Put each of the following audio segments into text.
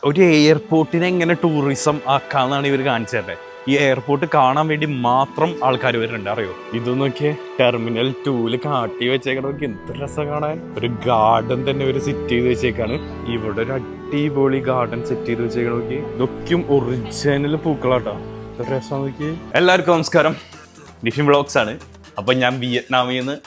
ഒരു എയർപോർട്ടിനെ എങ്ങനെ ടൂറിസം ആക്കാന്നാണ് ഇവർ കാണിച്ചു തരുന്നത്. ഈ എയർപോർട്ട് കാണാൻ വേണ്ടി മാത്രം ആൾക്കാർ വരുന്നുണ്ട്, അറിയോ? ഇതൊന്നൊക്കെ ടെർമിനൽ 2 കാട്ടി വെച്ചേക്കണതൊക്കെ എന്ത് രസം കാണാൻ. ഒരു ഗാർഡൻ തന്നെ ഒരു സെറ്റ് ചെയ്ത് വെച്ചേക്കാണ്. ഇവിടെ ഒരു അടിപൊളി ഗാർഡൻ സെറ്റ് ചെയ്ത് വെച്ചേക്കണോക്കി. ഇതൊക്കെയും ഒറിജിനൽ പൂക്കളാട്ടോ. എന്ത് രസം നോക്കി. എല്ലാവർക്കും നമസ്കാരം, ഡിഫിൻ വ്ളോഗ്സ് ആണ്. അപ്പൊ ഞാൻ വിയറ്റ്നാമിൽ നിന്ന്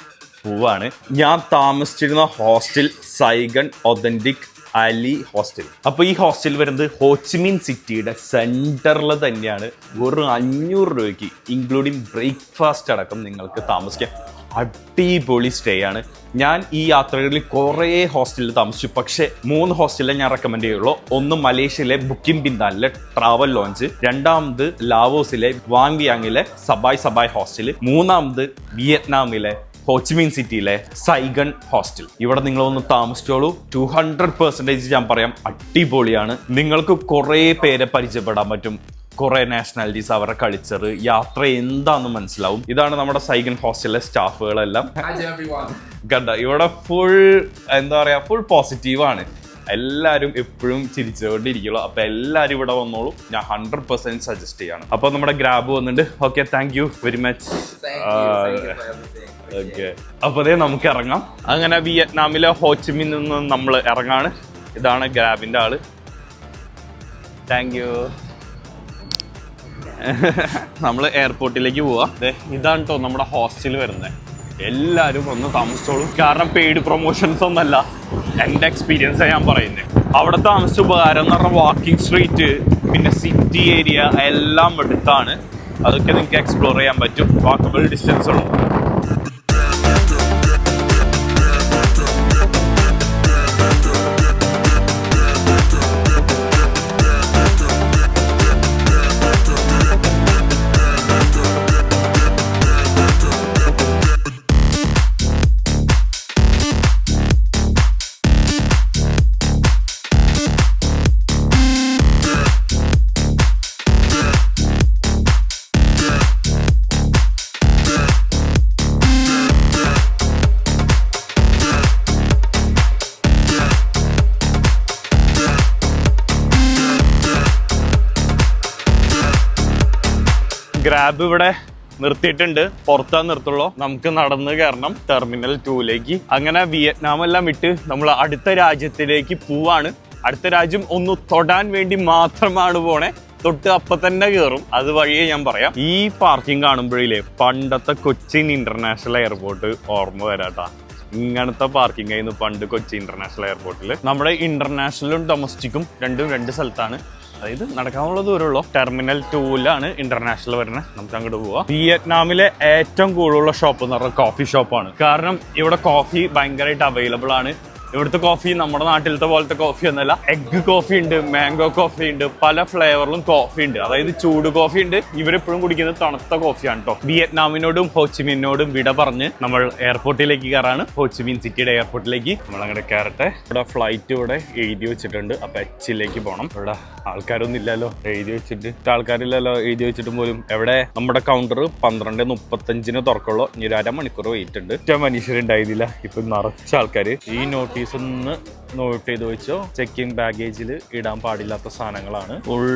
പോവാണ്. ഞാൻ താമസിച്ചിരുന്ന hostel Saigon authentic Ali hostel. അപ്പോൾ ഈ ഹോസ്റ്റൽ വരുന്നത് ഹോച്ചിമിൻ സിറ്റിയുടെ സെൻറ്ററിൽ തന്നെയാണ്. വെറും 500 രൂപയ്ക്ക് ഇൻക്ലൂഡിങ് ബ്രേക്ക്ഫാസ്റ്റ് അടക്കം നിങ്ങൾക്ക് താമസിക്കാം. അടിപൊളി സ്റ്റേ ആണ്. ഞാൻ ഈ യാത്രകളിൽ കുറേ ഹോസ്റ്റലിൽ താമസിച്ചു, പക്ഷേ 3 ഹോസ്റ്റലിൽ ഞാൻ റെക്കമെൻഡ് ചെയ്യുള്ളൂ. ഒന്ന് മലേഷ്യയിലെ ബുക്കിംഗ് ബിന്താനിലെ ട്രാവൽ ലോഞ്ച്, രണ്ടാമത് ലാവോസിലെ വാങ്വിയാങ്ങിലെ സബായ് ഹോസ്റ്റൽ, മൂന്നാമത് വിയറ്റ്നാമിലെ ഹോച്ചിമിൻ സിറ്റിയിലെ സൈഗൺ ഹോസ്റ്റൽ. ഇവിടെ നിങ്ങളൊന്ന് താമസിച്ചോളൂ. 200% ഞാൻ പറയാം, അടിപൊളിയാണ്. നിങ്ങൾക്ക് കുറേ പേരെ പരിചയപ്പെടാൻ പറ്റും, കുറെ നാഷണാലിറ്റീസ്, അവരുടെ കൾച്ചർ, യാത്ര എന്താന്ന് മനസ്സിലാവും. ഇതാണ് നമ്മുടെ സൈഗൺ ഹോസ്റ്റലിലെ സ്റ്റാഫുകളെല്ലാം. കണ്ട, ഇവിടെ ഫുൾ എന്താ പറയാ, ഫുൾ പോസിറ്റീവാണ്. എല്ലാവരും എപ്പോഴും ചിരിച്ചുകൊണ്ടിരിക്കുള്ളൂ. അപ്പൊ എല്ലാവരും ഇവിടെ വന്നോളൂ, ഞാൻ 100% സജസ്റ്റ് ചെയ്യാണ്. അപ്പൊ നമ്മുടെ ഗ്രാബ് വന്നിട്ടുണ്ട്. Okay, thank you very much. Okay, അപ്പൊ അതേ നമുക്ക് ഇറങ്ങാം. അങ്ങനെ വിയറ്റ്നാമിലെ ഹോച്ചിമിൻ നിന്ന് നമ്മൾ ഇറങ്ങാണ്. ഇതാണ് ഗ്രാബിന്റെ ആള്. Thank you. നമ്മൾ എയർപോർട്ടിലേക്ക് പോവാ. ഇതാണ് കേട്ടോ നമ്മുടെ ഹോസ്റ്റൽ വരുന്നത്. എല്ലാവരും ഒന്ന് താമസിച്ചോളൂ. കാരണം പെയ്ഡ് പ്രൊമോഷൻസ് ഒന്നല്ല, എൻ്റെ എക്സ്പീരിയൻസ് ഞാൻ പറയുന്നത്. അവിടെ താമസിച്ച ഉപകാരം എന്ന് പറഞ്ഞാൽ വാക്കിംഗ് സ്ട്രീറ്റ്, പിന്നെ സിറ്റി ഏരിയ എല്ലാം എടുത്താണ്. അതൊക്കെ നിങ്ങൾക്ക് എക്സ്പ്ലോർ ചെയ്യാൻ പറ്റും. വാക്കബിൾ ഡിസ്റ്റൻസ് ഉള്ളൂ. ഗ്രാബ് ഇവിടെ നിർത്തിയിട്ടുണ്ട്. പുറത്താ നിർത്തുള്ളൂ. നമുക്ക് നടന്ന് കയറണം ടെർമിനൽ 2ലേക്ക്. അങ്ങനെ വിയറ്റ്നാം എല്ലാം വിട്ട് നമ്മൾ അടുത്ത രാജ്യത്തിലേക്ക് പോവാണ്. അടുത്ത രാജ്യം ഒന്ന് തൊടാൻ വേണ്ടി മാത്രമാണ് പോണേ. തൊട്ട് അപ്പൊ തന്നെ കയറും. അത് വഴിയേ ഞാൻ പറയാം. ഈ പാർക്കിംഗ് കാണുമ്പോഴേ പണ്ടത്തെ കൊച്ചിൻ ഇന്റർനാഷണൽ എയർപോർട്ട് ഓർമ്മ വരാട്ടാ. ഇങ്ങനത്തെ പാർക്കിംഗ് ആയിരുന്നു പണ്ട് കൊച്ചി ഇന്റർനാഷണൽ എയർപോർട്ടിൽ. നമ്മുടെ ഇന്റർനാഷണലും ഡൊമസ്റ്റിക്കും രണ്ട് സ്ഥലത്താണ്. അതായത് നടക്കാനുള്ള ദൂരമുള്ളൂ. ടെർമിനൽ 2ലാണ് ഇന്റർനാഷണൽ വരുന്നത്. നമുക്ക് അങ്ങോട്ട് പോവാം. വിയറ്റ്നാമിലെ ഏറ്റവും കൂടുതലുള്ള ഷോപ്പ് എന്ന് പറഞ്ഞാൽ കോഫി ഷോപ്പാണ്. കാരണം ഇവിടെ കോഫി ഭയങ്കരമായിട്ട് അവൈലബിൾ ആണ്. ഇവിടുത്തെ കോഫി നമ്മുടെ നാട്ടിലത്തെ പോലത്തെ കോഫി ഒന്നല്ല. എഗ് കോഫി ഉണ്ട്, മാംഗോ കോഫി ഉണ്ട്, പല ഫ്ലേവറിലും കോഫി ഉണ്ട്. അതായത് ചൂട് കോഫി ഉണ്ട്. ഇവരെപ്പോഴും കുടിക്കുന്നത് തണുത്ത കോഫിയാണ് കേട്ടോ. വിയറ്റ്നാമിനോടും ഹോച്ചിമിനോടും വിട പറഞ്ഞ് നമ്മൾ എയർപോർട്ടിലേക്ക് കയറാണ്. ഹോച്ചിമിൻ സിറ്റിയുടെ എയർപോർട്ടിലേക്ക് നമ്മൾ അങ്ങോട്ട് കയറട്ടെ. ഇവിടെ ഫ്ലൈറ്റ് ഇവിടെ എഴുതി വെച്ചിട്ടുണ്ട്. അപ്പൊ എച്ചിലേക്ക് പോകണം. ഇവിടെ ആൾക്കാരൊന്നും ഇല്ലല്ലോ, എഴുതി വെച്ചിട്ട് ആൾക്കാരില്ലല്ലോ. എഴുതി വെച്ചിട്ടും പോലും എവിടെ നമ്മുടെ കൗണ്ടർ 12:35 തുറക്കുള്ളൂ. ഇനി ഒരു അരമണിക്കൂർ വെയിറ്റ് ഉണ്ട്. ഒറ്റ മനുഷ്യരുണ്ടായിരുന്നില്ല. ഇപ്പൊ നിറച്ച ആൾക്കാര്. ഈ നോട്ടീസ് ഒന്ന് നോട്ട് ചെയ്ത് വെച്ചോ. ചെക്കിംഗ് ബാഗേജിൽ ഇടാൻ പാടില്ലാത്ത സാധനങ്ങളാണ്. ഫുൾ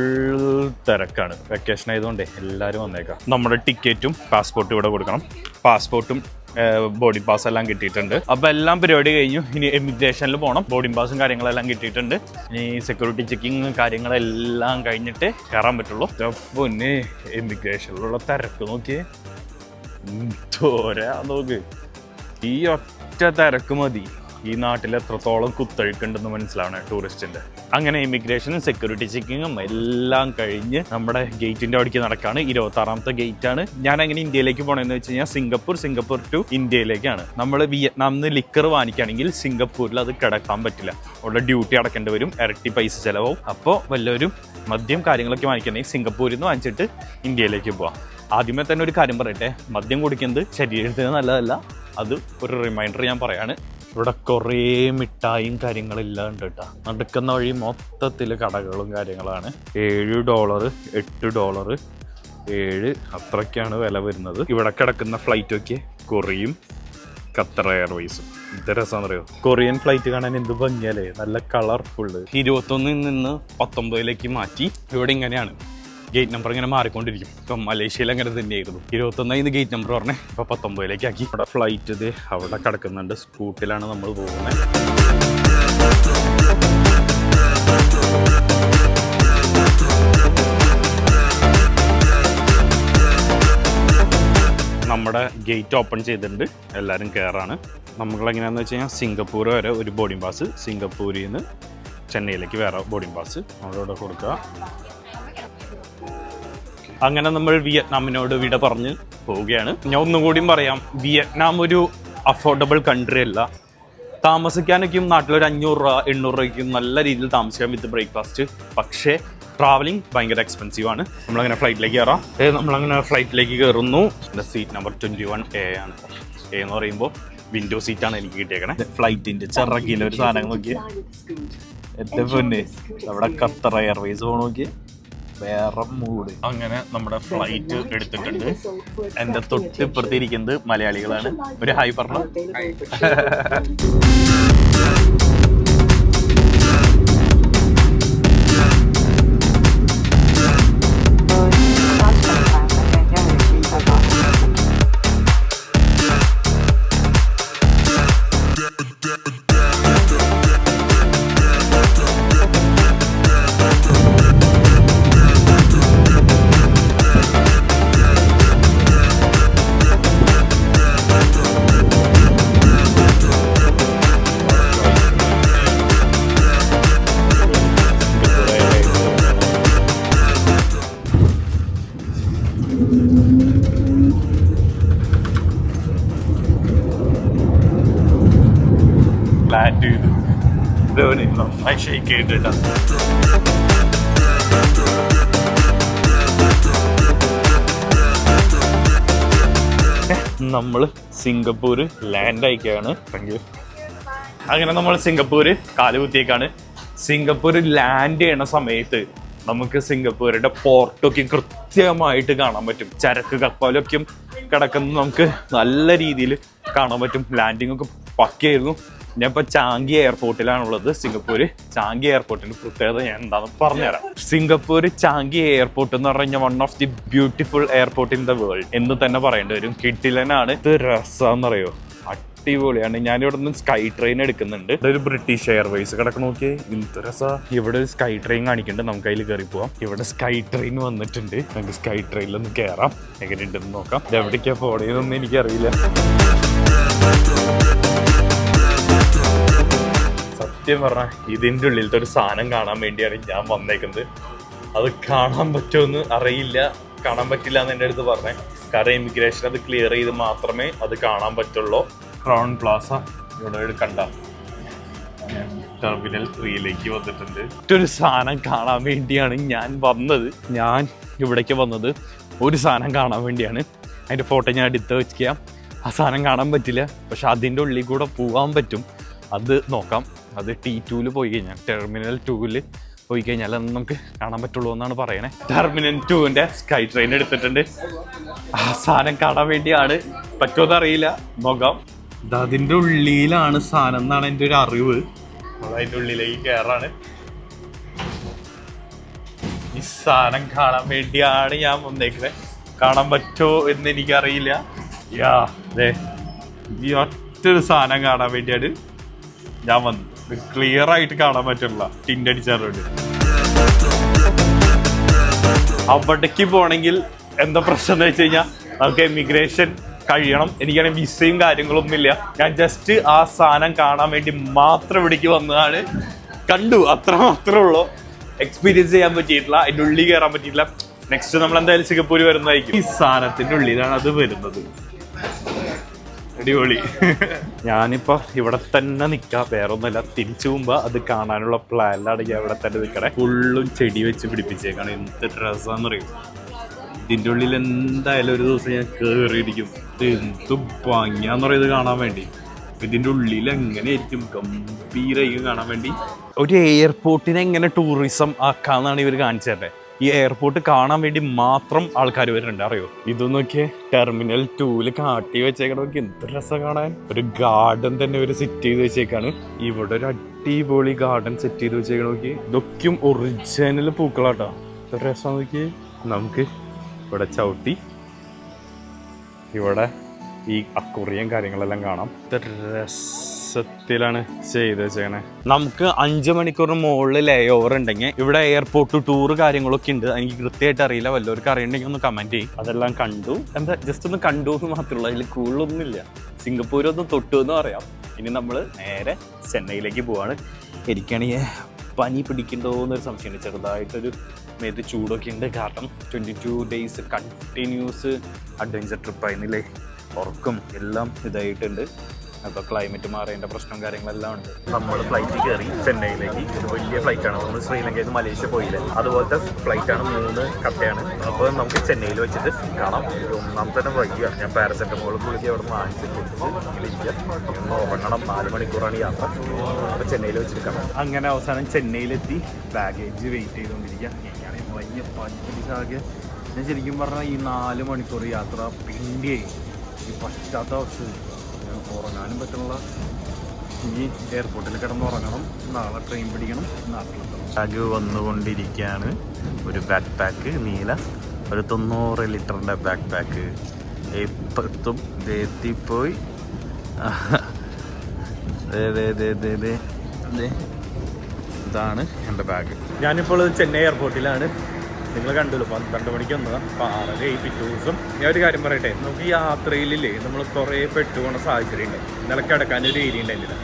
തിരക്കാണ്. വെക്കേഷൻ ആയതുകൊണ്ടേ എല്ലാവരും വന്നേക്കാം. നമ്മുടെ ടിക്കറ്റും പാസ്പോർട്ടും ഇവിടെ കൊടുക്കണം. പാസ്പോർട്ടും ബോർഡിംഗ് പാസ് എല്ലാം കിട്ടിയിട്ടുണ്ട്. അപ്പൊ എല്ലാം പരിപാടി കഴിഞ്ഞു. ഇനി എമിഗ്രേഷനിൽ പോകണം. ബോർഡിംഗ് പാസും കാര്യങ്ങളെല്ലാം കിട്ടിയിട്ടുണ്ട്. ഇനി സെക്യൂരിറ്റി ചെക്കിങ് കാര്യങ്ങളെല്ലാം കഴിഞ്ഞിട്ട് കയറാൻ പറ്റുള്ളൂ. പിന്നെ എമിഗ്രേഷനിലുള്ള തിരക്ക് നോക്കിയേ, തോരാ നോക്ക്. ഈ ഒറ്റ തിരക്ക് മതി ഈ നാട്ടിൽ എത്രത്തോളം കുത്തൊഴുക്കുണ്ടെന്ന് മനസ്സിലാവണേ ടൂറിസ്റ്റിന്റെ. അങ്ങനെ ഇമിഗ്രേഷനും സെക്യൂരിറ്റി ചെക്കിങ്ങും എല്ലാം കഴിഞ്ഞ് നമ്മുടെ ഗേറ്റിന്റെ അവിടേക്ക് നടക്കാണ്. 26ാമത്തെ ഗേറ്റ് ആണ്. ഞാൻ എങ്ങനെ ഇന്ത്യയിലേക്ക് പോകണമെന്ന് വെച്ച് കഴിഞ്ഞാൽ സിംഗപ്പൂർ ടു ഇന്ത്യയിലേക്കാണ്. നമ്മൾ വിയറ്റ്നാമിൽ നിന്ന് ലിക്കർ വാങ്ങിക്കുകയാണെങ്കിൽ സിംഗപ്പൂരിൽ അത് കിടക്കാൻ പറ്റില്ല. അവിടെ ഡ്യൂട്ടി അടക്കേണ്ടി വരും, ഇരട്ടി പൈസ ചിലവാവും. അപ്പോൾ വല്ലവരും മദ്യം കാര്യങ്ങളൊക്കെ വാങ്ങിക്കണമെങ്കിൽ സിംഗപ്പൂരിൽ നിന്ന് വാങ്ങിച്ചിട്ട് ഇന്ത്യയിലേക്ക് പോവാം. ആദ്യമേ തന്നെ ഒരു കാര്യം പറയട്ടെ, മദ്യം കുടിക്കുന്നത് ശരീരത്തിന് നല്ലതല്ല. അത് ഒരു റിമൈൻഡർ ഞാൻ പറയാണ്. ഇവിടെ കുറേ മിഠായും കാര്യങ്ങളെല്ലാം ഉണ്ട് കേട്ടോ. നടക്കുന്ന വഴി മൊത്തത്തിൽ കടകളും കാര്യങ്ങളാണ്. $7, $8, 7 അത്രയ്ക്കാണ് വില വരുന്നത്. ഇവിടെ കിടക്കുന്ന ഫ്ലൈറ്റൊക്കെ കൊറിയയും ഖത്തർ എയർവേസും. ഇത് രസമാണെന്നറിയോ, കൊറിയൻ ഫ്ലൈറ്റ് കാണാൻ എന്ത് ഭംഗിയല്ലേ, നല്ല കളർഫുള്ള്. 21 നിന്ന് 19 മാറ്റി. ഇവിടെ ഇങ്ങനെയാണ് ഗേറ്റ് നമ്പർ ഇങ്ങനെ മാറിക്കൊണ്ടിരിക്കും. ഇപ്പം മലേഷ്യയിൽ അങ്ങനെ തന്നെയായിരുന്നു. 21 ഗേറ്റ് നമ്പർ പറഞ്ഞേ, ഇപ്പൊ 19 ആക്കി. ഇവിടെ ഫ്ലൈറ്റ് ഇത് അവിടെ കിടക്കുന്നുണ്ട്. സ്കൂട്ടിലാണ് നമ്മൾ പോകുന്നത്. നമ്മുടെ ഗേറ്റ് ഓപ്പൺ ചെയ്തിട്ടുണ്ട്, എല്ലാവരും കയറാണ്. നമ്മളെങ്ങനെയാണെന്ന് വെച്ച് കഴിഞ്ഞാൽ സിംഗപ്പൂർ വരെ ഒരു ബോർഡിംഗ് പാസ്, സിംഗപ്പൂരിൽ നിന്ന് ചെന്നൈയിലേക്ക് വേറെ ബോർഡിംഗ് പാസ് നമ്മളിവിടെ കൊടുക്കുക. അങ്ങനെ നമ്മൾ വിയറ്റ്നാമിനോട് വിട പറഞ്ഞ് പോവുകയാണ്. ഞാൻ ഒന്നും കൂടിയും പറയാം, വിയറ്റ്നാം ഒരു അഫോർഡബിൾ കൺട്രി അല്ല. താമസിക്കാനൊക്കെയും നാട്ടിലൊരു 500 രൂപ 800 രൂപയ്ക്കും നല്ല രീതിയിൽ താമസിക്കാൻ വിത്ത് ബ്രേക്ക്ഫാസ്റ്റ്. പക്ഷേ ട്രാവലിംഗ് ഭയങ്കര എക്സ്പെൻസീവ് ആണ്. നമ്മളങ്ങനെ ഫ്ലൈറ്റിലേക്ക് കയറാം. നമ്മളങ്ങനെ ഫ്ലൈറ്റിലേക്ക് കയറുന്നു. എൻ്റെ സീറ്റ് നമ്പർ 21A ആണ്. എ എന്ന് പറയുമ്പോൾ വിൻഡോ സീറ്റാണ് എനിക്ക് കിട്ടിയേക്കണേ. ഫ്ലൈറ്റിൻ്റെ ചിറകിൽ ഒരു സാധനം നോക്കിയേ, എൻ്റെ പൊന്നെ, നമ്മുടെ ഖത്തർ എയർവേസ് പോകണം നോക്കിയേ, വേറെ മൂഡ്. അങ്ങനെ നമ്മുടെ ഫ്ലൈറ്റ് എടുത്തിട്ടുണ്ട്. എൻ്റെ തൊട്ടിപ്പുറത്തിരിക്കുന്നത് മലയാളികളാണ്. ഒരു ഹായ് പറഞ്ഞു. ലാൻഡ് ചെയ്തു. നന്നായി ഷെയ്ക്ക് ചെയ്തിട്ടാ. നമ്മൾ സിംഗപ്പൂർ ലാൻഡ് ആയിക്കാണ്. അങ്ങനെ നമ്മൾ സിംഗപ്പൂർ കാലുകുത്തിയേക്കാണ്. സിംഗപ്പൂർ ലാൻഡ് ചെയ്യണ സമയത്ത് നമുക്ക് സിംഗപ്പൂരിന്റെ പോർട്ടൊക്കെ കൃത്യമായിട്ട് കാണാൻ പറ്റും. ചരക്ക് കപ്പലൊക്കെ കിടക്കുന്നത് നമുക്ക് നല്ല രീതിയിൽ കാണാൻ പറ്റും. ലാൻഡിങ് ഒക്കെ പക്കയായിരുന്നു. ഞാൻ ഇപ്പോൾ ചാങ്കി എയർപോർട്ടിലാണുള്ളത്, സിംഗപ്പൂർ ചാങ്കി എയർപോർട്ടിന്റെ പ്രത്യേകത ഞാൻ എന്താണെന്ന് പറഞ്ഞുതരാം. സിംഗപ്പൂർ ചാങ്കി എയർപോർട്ട് എന്ന് പറഞ്ഞു കഴിഞ്ഞാൽ one of the beautiful airport in the world എന്ന് തന്നെ പറയേണ്ടി വരും. കിട്ടിലനാണ്. ഇത് രസാന്ന് പറയോ, അടിപൊളിയാണ്. ഞാനിവിടെ നിന്ന് സ്കൈ ട്രെയിൻ എടുക്കുന്നുണ്ട്. ഇതൊരു ബ്രിട്ടീഷ് എയർവേസ് കിടക്കണ നോക്കിയേ, എന്ത് രസാ. ഇവിടെ ഒരു സ്കൈ ട്രെയിൻ കാണിക്കുന്നുണ്ട്, നമുക്ക് അതിൽ കയറി പോവാം. ഇവിടെ സ്കൈ ട്രെയിൻ വന്നിട്ടുണ്ട്, നമുക്ക് സ്കൈ ട്രെയിനിലൊന്ന് കയറാം. എങ്ങനെയുണ്ടെന്ന് നോക്കാം. എവിടേക്കാ പോണേന്നൊന്നും എനിക്കറിയില്ല. സത്യം പറഞ്ഞാൽ ഇതിൻ്റെ ഉള്ളിലത്തെ ഒരു സാധനം കാണാൻ വേണ്ടിയാണ് ഞാൻ വന്നേക്കുന്നത്. അത് കാണാൻ പറ്റുമെന്ന് അറിയില്ല, കാണാൻ പറ്റില്ല എന്ന് എൻ്റെ അടുത്ത് പറഞ്ഞേ. കാരണം ഇമിഗ്രേഷൻ അത് ക്ലിയർ ചെയ്ത് മാത്രമേ അത് കാണാൻ പറ്റുള്ളൂ. ക്രൗൺ പ്ലാസ ഇവിടെ കണ്ട ടെർമിനൽ 3 വന്നിട്ടുണ്ട്. മറ്റൊരു സാധനം കാണാൻ വേണ്ടിയാണ് ഞാൻ വന്നത്. ഞാൻ ഇവിടേക്ക് വന്നത് ഒരു സാധനം കാണാൻ വേണ്ടിയാണ്. അതിൻ്റെ ഫോട്ടോ ഞാൻ എടുത്ത് വെക്കാം. ആ സാധനം കാണാൻ പറ്റില്ല, പക്ഷെ അതിൻ്റെ ഉള്ളിൽ കൂടെ പോകാൻ പറ്റും. അത് നോക്കാം. അത് T2 പോയി കഴിഞ്ഞാൽ, ടെർമിനൽ 2 പോയി കഴിഞ്ഞാൽ അത് നമുക്ക് കാണാൻ പറ്റുള്ളൂ എന്നാണ് പറയണേ. ടെർമിനൽ 2 സ്കൈ ട്രെയിൻ എടുത്തിട്ടുണ്ട്. ആ സാധനം കാണാൻ വേണ്ടിയാണ്. പറ്റുമെന്ന് അറിയില്ല, നോക്കാം. അതിൻ്റെ ഉള്ളിലാണ് സാധനം എന്നാണ് എൻ്റെ ഒരു അറിവ്. അതിൻ്റെ ഉള്ളിലേക്ക് കയറാണ്. ഈ സാധനം കാണാൻ വേണ്ടിയാണ് ഞാൻ വന്നേക്കുന്നത്. കാണാൻ പറ്റുമോ എന്ന് എനിക്കറിയില്ല. ഈ ഒറ്റൊരു സാധനം കാണാൻ വേണ്ടിയാണ് ഞാൻ വന്നത്. ക്ലിയർ ആയിട്ട് കാണാൻ പറ്റില്ല, ടിൻഡടിച്ചാറുണ്ട്. അവിടേക്ക് പോണെങ്കിൽ എന്താ പ്രശ്നം എന്ന് വെച്ച് കഴിഞ്ഞാൽ നമുക്ക് എമിഗ്രേഷൻ കഴിയണം. എനിക്കാണെങ്കിൽ വിസയും കാര്യങ്ങളൊന്നുമില്ല. ഞാൻ ജസ്റ്റ് ആ സാധനം കാണാൻ വേണ്ടി മാത്രം ഇവിടേക്ക് വന്നതാണ്. കണ്ടു, അത്ര മാത്രമേ ഉള്ളൂ. എക്സ്പീരിയൻസ് ചെയ്യാൻ പറ്റിയിട്ടില്ല, അതിൻ്റെ ഉള്ളിൽ കയറാൻ പറ്റിയിട്ടില്ല. നെക്സ്റ്റ് നമ്മൾ എന്തായാലും സിംഗപ്പൂർ വരുന്നതായിരിക്കും. ഈ സാധനത്തിന്റെ ഉള്ളിലാണ് അത് വരുന്നത്. അടിപൊളി. ഞാനിപ്പോ ഇവിടെ തന്നെ നിൽക്കാം, വേറെ ഒന്നുമില്ല. തിരിച്ചു പോകുമ്പോ അത് കാണാനുള്ള പ്ലാനിലാണ് ഞാൻ ഇവിടെ തന്നെ നിൽക്കണേ. ഫുള്ളും ചെടി വെച്ച് പിടിപ്പിച്ചേക്കാണ്. എന്ത് ഡ്രസ്സാന്ന് പറയും. ഇതിൻ്റെ ഉള്ളിൽ എന്തായാലും ഒരു ദിവസം ഞാൻ കയറിയിരിക്കും. എന്ത് ഭംഗിയാന്ന് പറയുന്നത് കാണാൻ വേണ്ടി. ഇതിൻ്റെ ഉള്ളിൽ എങ്ങനെയായിരിക്കും ഗംഭീരമായിരിക്കും കാണാൻ വേണ്ടി. ഒരു എയർപോർട്ടിനെ എങ്ങനെ ടൂറിസം ആക്കാന്നാണ് ഇവർ കാണിച്ചു തരുന്നത്. ഈ എയർപോർട്ട് കാണാൻ വേണ്ടി മാത്രം ആൾക്കാർ വരുന്നുണ്ട്, അറിയോ? ഇത് നോക്കിയേ, ടെർമിനൽ 2 കാട്ടി വെച്ചേക്കണോക്കി എന്ത് രസം കാണാൻ. ഒരു ഗാർഡൻ തന്നെ ഒരു സെറ്റ് ചെയ്ത് വെച്ചേക്കാണ്. ഇവിടെ ഒരു അടിപൊളി ഗാർഡൻ സെറ്റ് ചെയ്ത് വെച്ചേക്കണോക്കി. ഇതൊക്കെയും ഒറിജിനൽ പൂക്കളാട്ടോ. എത്ര രസം നോക്കി. നമുക്ക് ഇവിടെ ചവിട്ടി ഇവിടെ ഈ അക്വേറിയം കാര്യങ്ങളെല്ലാം കാണാം. രസത്തിലാണ് ചെയ്ത് വെച്ചേക്കണേ. നമുക്ക് 5 മണിക്കൂറിന് മുകളിൽ ലേ ഓവർ ഉണ്ടെങ്കിൽ ഇവിടെ എയർപോർട്ട് ടൂർ കാര്യങ്ങളൊക്കെ ഉണ്ട്. എനിക്ക് കൃത്യമായിട്ട് അറിയില്ല, വല്ലവർക്ക് അറിയണ്ടെങ്കിൽ ഒന്ന് കമന്റ് ചെയ്യും. അതെല്ലാം കണ്ടു, എന്താ ജസ്റ്റ് ഒന്ന് കണ്ടു എന്ന് മാത്രമല്ല, അതിൽ കൂടുതലൊന്നുമില്ല. സിംഗപ്പൂരൊന്നും തൊട്ടു എന്ന് പറയാം. ഇനി നമ്മൾ നേരെ ചെന്നൈയിലേക്ക് പോവാണ്. എനിക്കാണെങ്കിൽ പനി പിടിക്കണ്ടോ എന്നൊരു സംശയമുണ്ട്. ചെറുതായിട്ടൊരു മേത്ത് ചൂടൊക്കെ ഉണ്ട്. കാരണം 22 ഡേയ്സ് കണ്ടിന്യൂസ് അഡ്വഞ്ചർ ട്രിപ്പായിരുന്നില്ലേ. ഉറക്കം എല്ലാം ഇതായിട്ടുണ്ട്. അപ്പോൾ ക്ലൈമറ്റ് മാറേണ്ട പ്രശ്നം കാര്യങ്ങളെല്ലാം ഉണ്ട്. നമ്മൾ ഫ്ലൈറ്റ് കയറി ചെന്നൈയിലേക്ക്. ഇത് വലിയ ഫ്ലൈറ്റാണ്. നമ്മൾ ശ്രീലങ്കയിൽ നിന്ന് മലേഷ്യ പോയില്ലേ, അതുപോലത്തെ ഫ്ലൈറ്റാണ്. 3 കട്ടയാണ്. അപ്പോൾ നമുക്ക് ചെന്നൈയിൽ വെച്ചിട്ട് കാണാം. ഒന്നാമത്തെ തന്നെ വൈകിയാണ്. ഞാൻ പാരസെറ്റമോൾ ഗുളിക അവിടെ നിന്ന് വാങ്ങിച്ചിട്ട് ഒന്ന് ഉറങ്ങണം. 4 മണിക്കൂറാണ് യാത്ര. അപ്പോൾ ചെന്നൈയിൽ വെച്ചിട്ട് കാണാം. അങ്ങനെ അവസാനം ചെന്നൈയിലെത്തി ബാഗേജ് വെയിറ്റ് ചെയ്തുകൊണ്ടിരിക്കുക. എനിക്കാണെങ്കിൽ വലിയ പഞ്ചാകെ ഞാൻ ശരിക്കും പറഞ്ഞാൽ ഈ 4 മണിക്കൂർ യാത്ര പിണ്ടിയായി. ഈ പറ്റാത്ത അവസ്ഥ. ഉറങ്ങാനും പറ്റുള്ള ഈ എയർപോർട്ടിൽ കിടന്ന് ഉറങ്ങണം. നാളെ ട്രെയിൻ പിടിക്കണം, നാട്ടിലെത്തണം. ബാഗ് വന്നുകൊണ്ടിരിക്കുകയാണ്. ഒരു ബാക്ക് പാക്ക് നീല, ഒരു 90 ലിറ്ററിൻ്റെ ബാക്ക് പാക്ക്. എപ്പത്തും എത്തിപ്പോയി. ഇതാണ് എൻ്റെ ബാഗ്. ഞാനിപ്പോൾ ചെന്നൈ എയർപോർട്ടിലാണ്. നിങ്ങൾ കണ്ടല്ലോ 12 മണിക്ക് വന്നതാണ്. 6:30 പിറ്റേ ദിവസം. ഞാൻ ഒരു കാര്യം പറയട്ടെ, നമുക്ക് ഈ യാത്രയിലില്ലേ നമ്മൾ കുറേ പെട്ടുപോകുന്ന സാഹചര്യം ഉണ്ട്. ഇന്നലെ കിടക്കാനൊരു ഏരിയ ഉണ്ടായിരുന്നില്ല.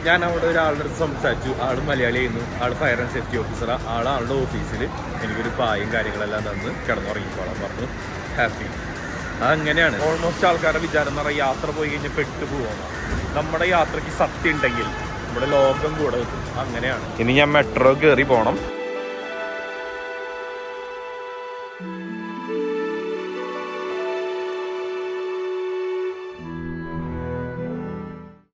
ഞാൻ അവിടെ ഒരാളുടെ അടുത്ത് സംസാരിച്ചു. ആൾ മലയാളിയായിരുന്നു. ആൾ ഫയർ ആൻഡ് സേഫ്റ്റി ഓഫീസറാണ്. ആളുടെ ഓഫീസിൽ എനിക്കൊരു പായും കാര്യങ്ങളെല്ലാം തന്ന് കിടന്നുറങ്ങിക്കോളാൻ പറഞ്ഞു. ഹാപ്പി. അതങ്ങനെയാണ്. ഓൾമോസ്റ്റ് ആൾക്കാരുടെ വിചാരം എന്ന് പറഞ്ഞാൽ യാത്ര പോയി കഴിഞ്ഞാൽ പെട്ടു പോകാം. നമ്മുടെ യാത്രയ്ക്ക് സത്യം ഉണ്ടെങ്കിൽ നമ്മുടെ ലോകം കൂടെ വെക്കും. അങ്ങനെയാണ്. ഇനി ഞാൻ മെട്രോ കയറി പോകണം.